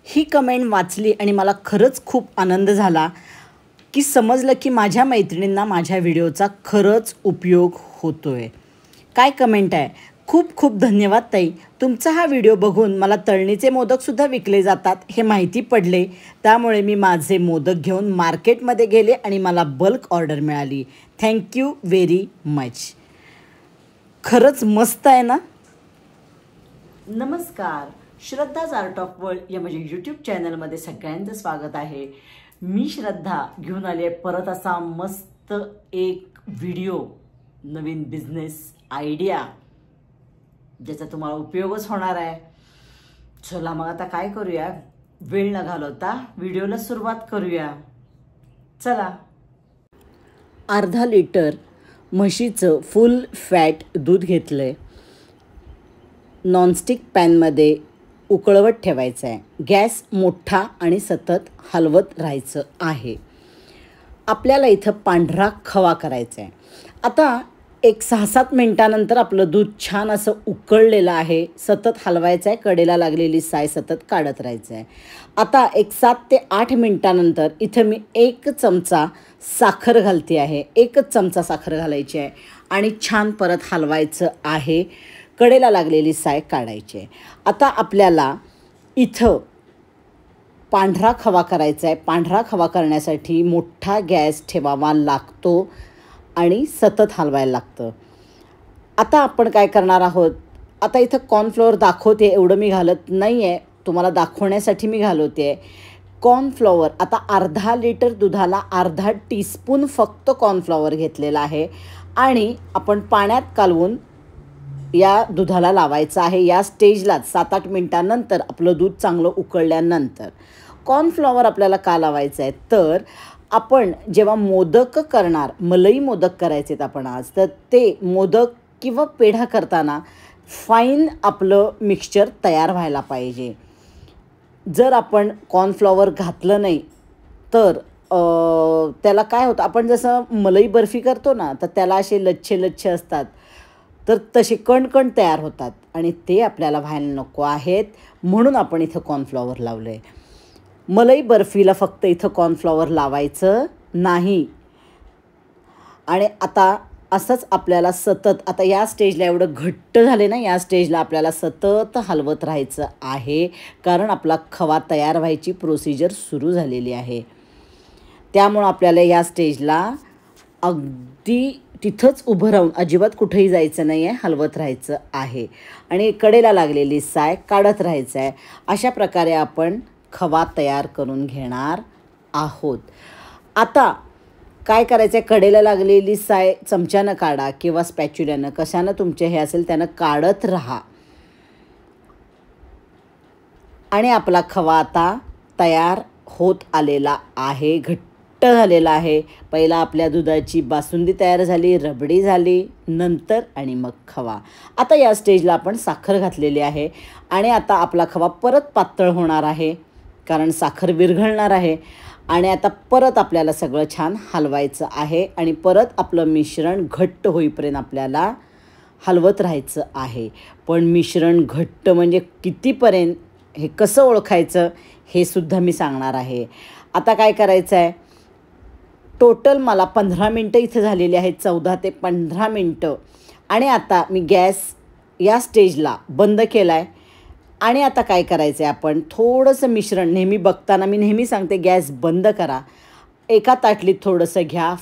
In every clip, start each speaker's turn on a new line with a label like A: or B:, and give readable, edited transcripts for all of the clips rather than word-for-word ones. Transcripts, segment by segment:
A: ही comment वाचली आणि मला खरंच खूप आनंद झाला की समजलं की माझ्या मैत्रिणींना माझ्या व्हिडिओचा खरंच उपयोग होतोय। काय कमेंट आहे, खूप खूप धन्यवाद ताई। तुमचा हा व्हिडिओ बघून मला तळणीचे मोदकसुद्धा विकले जातात हे माहिती पडले, त्यामुळे मी माझे मोदक घेऊन मार्केटमध्ये गेले आणि मला बल्क ऑर्डर मिळाली। Thank you very much. खरंच मस्त आहे ना। नमस्कार, श्रद्धाज आर्ट ऑफ वर्ल्ड या माझ्या यूट्यूब चॅनलमध्ये सगळ्यांचं स्वागत आहे। मी श्रद्धा घेऊन आली आहे परत असा मस्त एक व्हिडिओ, नवीन बिझनेस आयडिया ज्याचा तुम्हाला उपयोगच होणार आहे। चला मग आता काय करूया, वेळ न घालवता व्हिडिओला सुरुवात करूया। चला। अर्धा लिटर म्हशीचं फुल फॅट दूध घेतलंय। नॉनस्टिक पॅनमध्ये उकळवत ठेवायचं आहे। गॅस मोठा आणि सतत हलवत राहायचं आहे। आपल्याला इथं पांढरा खवा करायचा आहे। आता एक 6-7 मिनिटानंतर आपलं दूध छान असं उकळलेलं आहे। सतत हलवायचं आहे, कडेला लागलेली साय सतत काढत राहायचं आहे। आता एक 7 ते 8 मिनिटानंतर इथं मी 1 चमचा साखर घालते आहे। 1च चमचा साखर घालायची आहे आणि छान परत हलवायचं आहे। कडेला लागलेली साय काढायची आहे। आता आपल्याला इथं पांढरा खवा करायचा आहे। पांढरा खवा करण्यासाठी मोठा गॅस ठेवावा लागतो आणि सतत हलवायला लागतं। आता आपण काय करणार आहोत, आता इथं कॉर्नफ्लोअर दाखवते, एवढं मी घालत नाही आहे, तुम्हाला दाखवण्यासाठी मी घालवते आहे कॉर्नफ्लॉवर। आता अर्धा लिटर दुधाला अर्धा टीस्पून फक्त कॉर्नफ्लॉवर घेतलेला आहे आणि आपण पाण्यात कालवून या दुधाला लावायचं आहे। या स्टेजलाच 7-8 मिनिटांनंतर आपलं दूध चांगलं उकळल्यानंतर कॉर्नफ्लॉवर आपल्याला का लावायचं आहे, तर आपण जेव्हा मोदक करणार, मलई मोदक करायचे आहेत आपण आज, तर ते मोदक किंवा पेढा करताना फाईन आपलं मिक्सचर तयार व्हायला पाहिजे। जर आपण कॉर्नफ्लॉवर घातलं नाही तर त्याला काय होतं, आपण जसं मलई बर्फी करतो ना, तर त्याला असे लच्छे लच्छे असतात, तर तसे कणकण तयार होतात आणि ते आपल्याला व्हायला नको आहेत, म्हणून आपण इथं कॉर्नफ्लॉवर लावलं आहे। मलई बर्फीला फक्त इथं कॉर्नफ्लॉवर लावायचं नाही। आणि आता असंच आपल्याला सतत, आता या स्टेजला एवढं घट्ट झाले ना, या स्टेजला आपल्याला सतत हलवत राहायचं आहे, कारण आपला खवा तयार व्हायची प्रोसिजर सुरू झालेली आहे। त्यामुळं आपल्याला या स्टेजला अगदी तिथंच उभं राहून अजिबात कुठेही जायचं नाही आहे, हलवत राहायचं आहे आणि कडेला लागलेली साय काढत राहायचं आहे। अशा प्रकारे आपण खवा तयार करून घेणार आहोत। आता काय करायचं आहे, कडेला लागलेली साय चमच्यानं काढा किंवा स्पॅच्युल्यानं, कशानं तुमचे हे असेल त्यानं काढत राहा आणि आपला खवा आता तयार होत आलेला आहे, घट्ट झालेला आहे। पहिला आपल्या दुधाची बासुंदी तयार झाली, रबडी झाली, नंतर आणि मग खवा। आता या स्टेजला आपण साखर घातलेली आहे आणि आता आपला खवा परत पातळ होणार आहे, कारण साखर विरघळणार आहे। आणि आता परत आपल्याला सगळं छान हलवायचं आहे आणि परत आपलं मिश्रण घट्ट होईपर्यंत आपल्याला हलवत राहायचं आहे। पण मिश्रण घट्ट म्हणजे कितीपर्यंत, हे कसं ओळखायचं हे सुद्धा मी सांगणार आहे। आता काय करायचं आहे, टोटल मला 15 मिनटं इथं झालेली आहेत, 14 ते 15 मिनटं। आणि आता मी गॅस या स्टेजला बंद केला आहे आणि आता काय करायचं आहे, आपण थोडंसं मिश्रण, नेहमी बघताना मी नेहमी सांगते गॅस बंद करा, एका ताटलीत थोडंसं घ्या,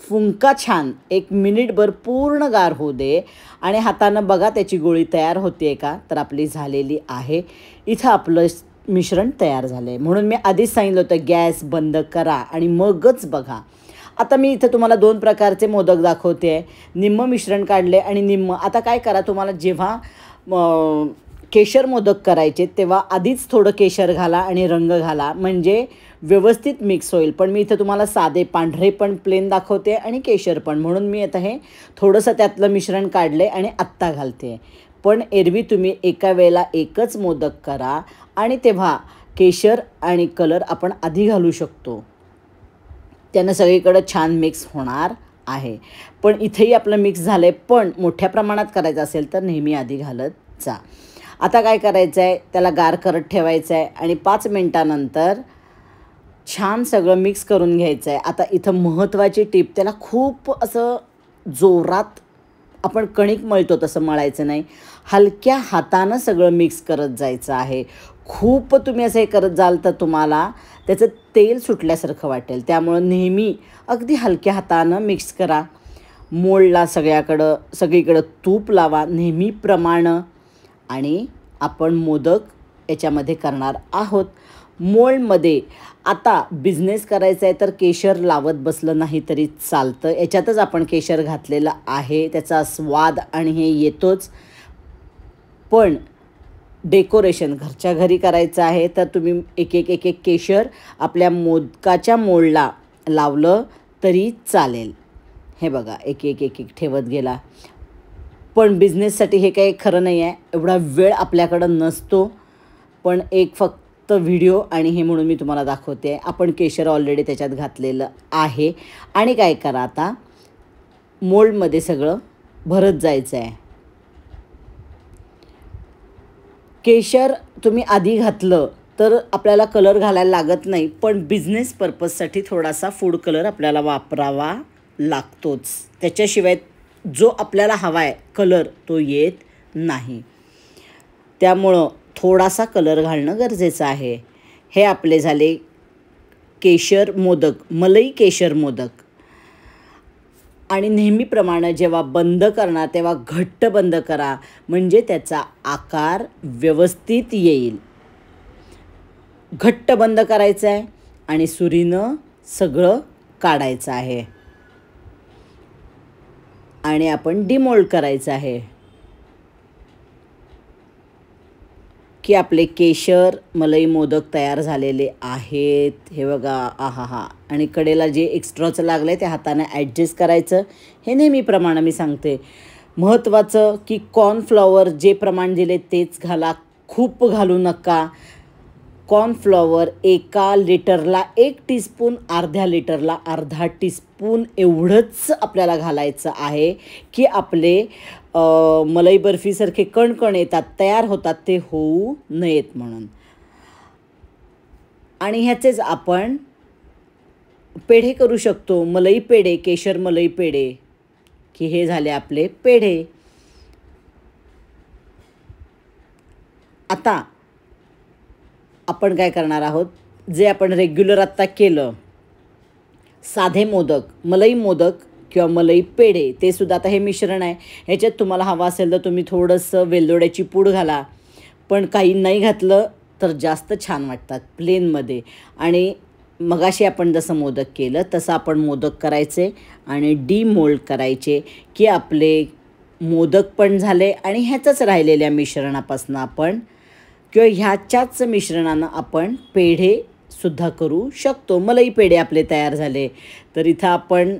A: फुंका छान 1 मिनिटभर पूर्ण गार होऊ दे आणि हातानं बघा त्याची गोळी तयार होते का, तर आपली झालेली आहे। इथं आपलं मिश्रण तयार झालं आहे, म्हणून मी आधीच सांगितलं होतं गॅस बंद करा आणि मगच बघा। आता मी इथं तुम्हाला 2 प्रकारचे मोदक दाखवते आहे, निम्म मिश्रण काढले आणि निम्म। आता काय करा, तुम्हाला जेव्हा केशर मोदक करायचे तेव्हा आधीच थोडं केशर घाला आणि रंग घाला, म्हणजे व्यवस्थित मिक्स होईल। पण मी इथं तुम्हाला साधे पांढरे पण प्लेन दाखवते आणि केशर पण, म्हणून मी आता हे थोडंसं त्यातलं मिश्रण काढले आणि आत्ता घालते। पण एरवी तुम्ही एका वेळेला एकच मोदक करा आणि तेव्हा केशर आणि कलर आपण आधी घालू शकतो, त्यानं सगळीकडे छान मिक्स होणार आहे। पण इथेही आपलं मिक्स झालं आहे, पण मोठ्या प्रमाणात करायचं असेल तर नेहमी आधी घालत जा। आता काय करायचं आहे, त्याला गार करत ठेवायचं आहे आणि 5 मिनटानंतर छान सगळं मिक्स करून घ्यायचं आहे. आता इथं महत्त्वाची टीप, त्याला खूप असं जोरात आपण कणिक मळतो तसं मळायचं नाही, हलक्या हातानं सगळं मिक्स करत जायचं आहे. खूप तुम्ही असं हे करत जाल तर तुम्हाला त्याचं तेल सुटल्यासारखं वाटेल. त्यामुळं नेहमी अगदी हलक्या हातानं मिक्स करा. मोल्डला सगळीकडं तूप लावा नेहमीप्रमाणे आणि आपण मोदक याच्यामध्ये करणार आहोत. मोल्डमध्ये आता बिझनेस करायचा आहे तर केशर लावत बसलं नाही तरी चालतं. याच्यातच आपण केशर घातलेलं आहे, त्याचा स्वाद आणि हे येतोच. पण डेकोरेशन घरच्या घरी करायचं आहे तर तुम्ही एक एक केशर आपल्या मोदकाच्या मोल्डला लावलं तरी चालेल. हे बघा, एक ठेवत गेला. पण बिझनेससाठी हे काही खरं नाही आहे, एवढा वेळ आपल्याकडं नसतो. पण एक फक्त व्हिडिओ आणि हे म्हणून मी तुम्हाला दाखवते. आपण केशर ऑलरेडी त्याच्यात घातलेलं आहे. आणि काय करा, आता मोल्डमध्ये सगळं भरत जायचं आहे. केशर तुम्ही आधी घातलं तर आपल्याला कलर घालायला लागत नाही, पण बिझनेस पर्पजसाठी थोडासा फूड कलर आपल्याला वापरावा लागतोच. त्याच्याशिवाय जो आपल्याला हवा आहे कलर तो येत नाही. त्यामुळं थोडासा कलर घालणं गरजेचं आहे. हे आपले झाले केशर मोदक, मलई केशर मोदक. आणि नेहमीप्रमाणे जेव्हा बंद करणार तेव्हा घट्ट बंद करा, म्हणजे त्याचा आकार व्यवस्थित येईल. घट्ट बंद करायचं आहे आणि सुरीनं सगळं काढायचं आहे आणि आपण डिमोल्ड करायचं आहे की आपले केशर मलई मोदक तयार झालेले आहेत. हे बघा, आहा. आणि कडेला जे एक्स्ट्राचं लागलं आहे ते हाताने ॲडजस्ट करायचं. हे नेहमीप्रमाणे मी सांगते. महत्त्वाचं की कॉर्नफ्लॉवर जे प्रमाण दिले तेच घाला, खूप घालू नका. कॉर्नफ्लॉवर 1 लिटरला 1 टीस्पून, अर्ध्या लिटरला अर्धा टीस्पून एवढंच आपल्याला घालायचं आहे की आपले मलई बर्फीसारखे कणकण येतात, तयार होतात, ते होऊ नयेत म्हणून. आणि ह्याचेच आपण पेढे करू शकतो. मलई पेढे, केशर मलई पेढे, की हे झाले आपले पेढे. आता आपण काय करणार आहोत, जे आपण रेग्युलर आत्ता केलं साधे मोदक, मलई मोदक किंवा मलई पेढे, ते सुद्धा आता हे मिश्रण आहे. ह्याच्यात तुम्हाला हवं असेल तर तुम्ही थोडंसं वेलदोड्याची पूड घाला, पण काही नाही घातलं तर जास्त छान वाटतात प्लेनमध्ये. आणि मगाशी आपण जसं मोदक केलं तसं आपण मोदक करायचे आणि डिमोल्ड करायचे की आपले मोदक पण झाले आणि ह्याचंच राहिलेल्या मिश्रणापासून आपण किंवा ह्याच्याच मिश्रणानं आपण पेढेसुद्धा करू शकतो. मलई पेढे आपले तयार झाले. तर इथं आपण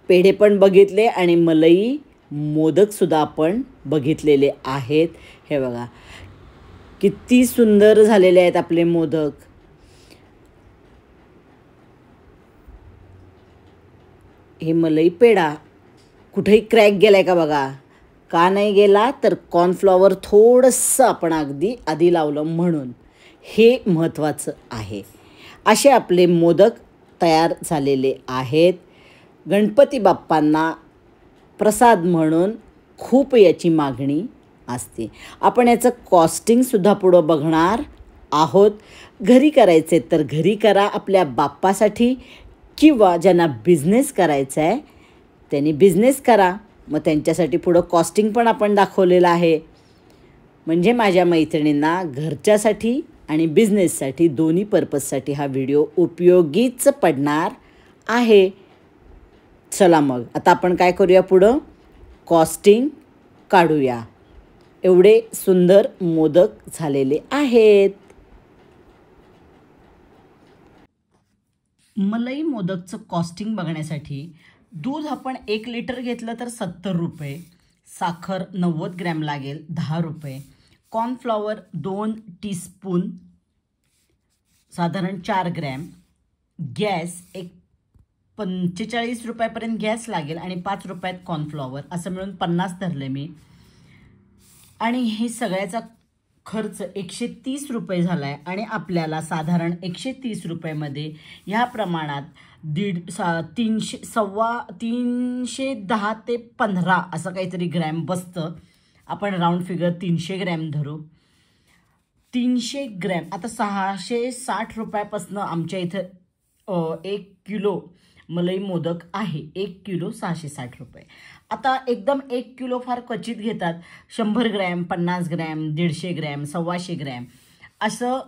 A: पेढे पण बघितले आणि मलई मोदकसुद्धा आपण बघितलेले आहेत. हे बघा किती सुंदर झालेले आहेत आपले मोदक. हे मलई पेढा कुठेही क्रॅक गेलाय का बघा. का नाही गेला तर कॉर्नफ्लॉवर थोडंसं आपण अगदी आधी लावलं म्हणून. हे महत्त्वाचं आहे. असे आपले मोदक तयार झालेले आहेत. गणपती बाप्पांना प्रसाद म्हणून खूप याची मागणी असते. आपण याचं कॉस्टिंगसुद्धा पुढं बघणार आहोत. घरी करायचे तर घरी करा आपल्या बाप्पासाठी, किंवा ज्यांना बिझनेस करायचा आहे त्यांनी बिझनेस करा. मग त्यांच्यासाठी पुढं कॉस्टिंग पण आपण दाखवलेलं आहे. म्हणजे माझ्या मैत्रिणींना घरच्यासाठी आणि बिझनेससाठी दोन्ही पर्पजसाठी हा व्हिडिओ उपयोगीच पडणार आहे. चला मग आता आपण काय करूया, पुढं कॉस्टिंग काढूया. एवढे सुंदर मोदक झालेले आहेत. मलई मोदकचं कॉस्टिंग बघण्यासाठी दूध आपण 1 लिटर घेतलं तर 70 रुपये, साखर 90 ग्रॅम लागेल 10 रुपये, कॉर्नफ्लॉवर 2 टीस्पून साधारण 4 ग्रॅम, गॅस एक 45 रुपयापर्यंत गॅस लागेल आणि 5 रुपयात कॉर्नफ्लॉवर, असं मिळून 50 धरले मी. आणि हे सगळ्याचा खर्च 130 रुपये झाला आहे आणि आपल्याला साधारण 130 रुपयामध्ये ह्या प्रमाणात 310 ते 15 असं काहीतरी ग्रॅम बसतं. आपण राऊंड फिगर 300 ग्रॅम धरू. 300 ग्रॅम आता 660 रुपयापासून आमच्या इथं 1 किलो मलाई मोदक आहे. 1 किलो 660 रुपये. आता एकदम 1 किलो फार क्वचित घेतात. 100 ग्रॅम, 50 ग्रॅम, 150 ग्रॅम, 125 ग्रॅम असं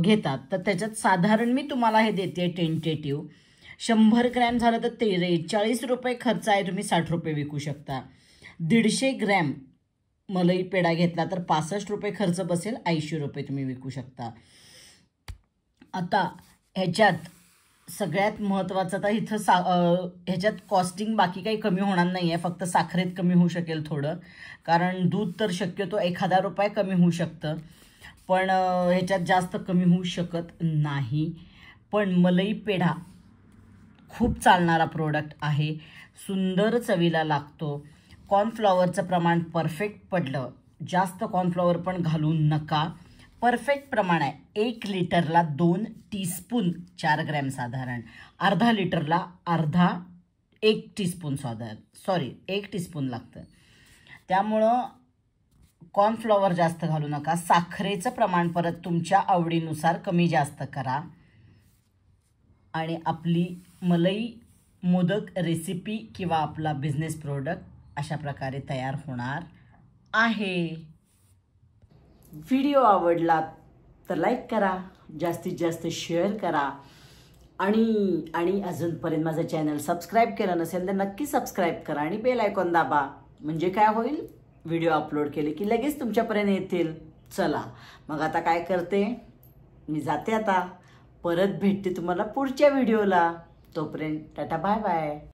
A: घेतात. तर त्याच्यात साधारण मी तुम्हाला हे देते टेंटेटिव्ह. 100 ग्रॅम झालं तर 43 रुपये खर्च आहे. तुम्ही 60 रुपये विकू शकता. 150 ग्रॅम मलाई पेढा घेतला तर 65 रुपये खर्च बसेल. 80 रुपये तुम्ही विकू शकता. आता ह्याच्यात सगळ्यात महत्त्वाचं आता इथं ह्याच्यात कॉस्टिंग बाकी काही कमी होणार नाही आहे. फक्त साखरेत कमी होऊ शकेल थोडं, कारण दूध तर शक्यतो 1000 रुपये कमी होऊ शकतं, पण ह्याच्यात जास्त कमी होऊ शकत नाही. पण मलाई पेढा खूप चालणारा प्रोडक्ट आहे. सुंदर चवीला लागतो. कॉर्नफ्लॉवरचं प्रमाण परफेक्ट पडलं. जास्त कॉर्नफ्लॉवर पण घालू नका. परफेक्ट प्रमाण आहे. 1 लिटरला 2 टीस्पून 4 ग्रॅम साधारण. अर्धा लिटरला 1 टीस्पून साधारण 1 टीस्पून लागतं. त्यामुळं कॉर्नफ्लॉवर जास्त घालू नका. साखरेचं प्रमाण परत तुमच्या आवडीनुसार कमी जास्त करा. आणि आपली मलाई मोदक रेसिपी किंवा आपला बिझनेस प्रोडक्ट अशा प्रकारे तयार होणार आहे. व्हिडिओ आवडला तर लाईक करा, जास्तीत जास्त शेअर करा आणि अजूनपर्यंत माझं चॅनल सबस्क्राईब केलं नसेल तर नक्की सबस्क्राईब करा आणि बेल आयकॉन दाबा. म्हणजे काय होईल, व्हिडिओ अपलोड केले की लगेच तुमच्यापर्यंत येतील. चला मग आता काय करते, मी जाते आता. परत भेटते तुम्हाला पुढच्या व्हिडिओला. तोपर्यंत टाटा बाय बाय.